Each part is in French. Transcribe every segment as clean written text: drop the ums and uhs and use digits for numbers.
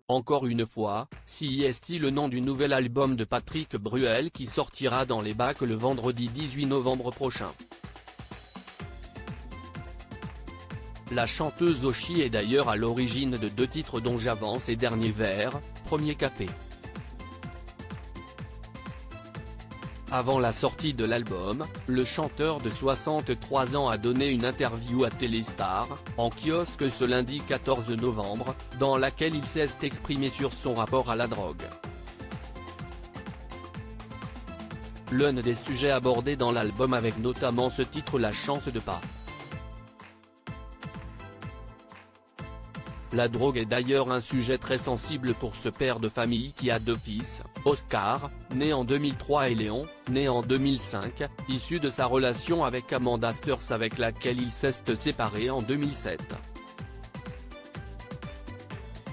Encore une fois, si est le nom du nouvel album de Patrick Bruel qui sortira dans les bacs le vendredi 18 novembre prochain. La chanteuse Oshi est d'ailleurs à l'origine de 2 titres dont J'avance et Dernier verre, Premier café. Avant la sortie de l'album, le chanteur de 63 ans a donné une interview à Téléstar, en kiosque ce lundi 14 novembre, dans laquelle il s'est exprimé sur son rapport à la drogue. L'un des sujets abordés dans l'album avec notamment ce titre La chance de pas. La drogue est d'ailleurs un sujet très sensible pour ce père de famille qui a 2 fils, Oscar, né en 2003 et Léon, né en 2005, issu de sa relation avec Amanda Steurs avec laquelle il s'est séparé en 2007.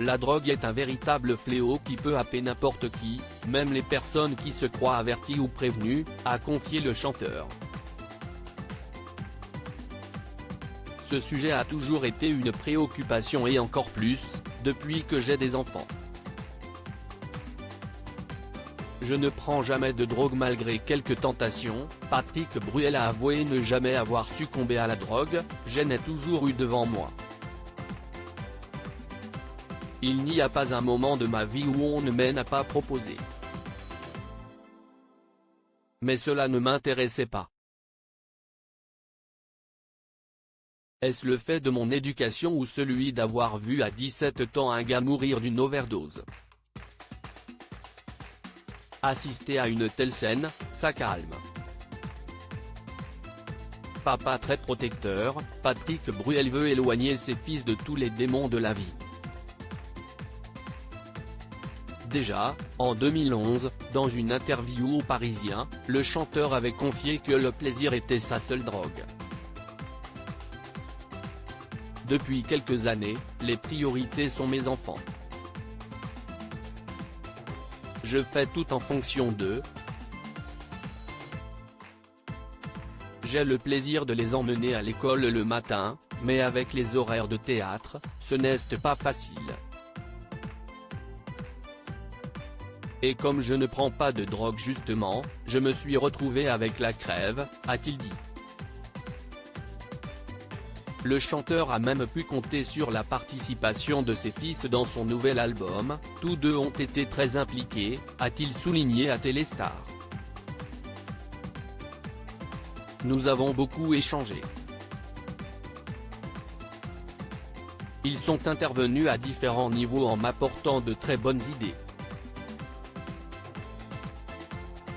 La drogue est un véritable fléau qui peut happer n'importe qui, même les personnes qui se croient averties ou prévenues, a confié le chanteur. Ce sujet a toujours été une préoccupation et encore plus, depuis que j'ai des enfants. Je ne prends jamais de drogue malgré quelques tentations. Patrick Bruel a avoué ne jamais avoir succombé à la drogue, je n'ai toujours eu devant moi. Il n'y a pas un moment de ma vie où on ne m'en a pas proposé. Mais cela ne m'intéressait pas. Est-ce le fait de mon éducation ou celui d'avoir vu à 17 ans un gars mourir d'une overdose? Assister à une telle scène, ça calme. Papa très protecteur, Patrick Bruel veut éloigner ses fils de tous les démons de la vie. Déjà, en 2011, dans une interview au Parisien, le chanteur avait confié que le plaisir était sa seule drogue. Depuis quelques années, les priorités sont mes enfants. Je fais tout en fonction d'eux. J'ai le plaisir de les emmener à l'école le matin, mais avec les horaires de théâtre, ce n'est pas facile. Et comme je ne prends pas de drogue justement, je me suis retrouvé avec la crève, a-t-il dit. Le chanteur a même pu compter sur la participation de ses fils dans son nouvel album, tous 2 ont été très impliqués, a-t-il souligné à Téléstar. Nous avons beaucoup échangé. Ils sont intervenus à différents niveaux en m'apportant de très bonnes idées.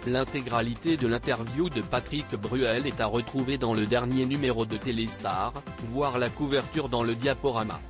L'intégralité de l'interview de Patrick Bruel est à retrouver dans le dernier numéro de Téléstar, voir la couverture dans le diaporama.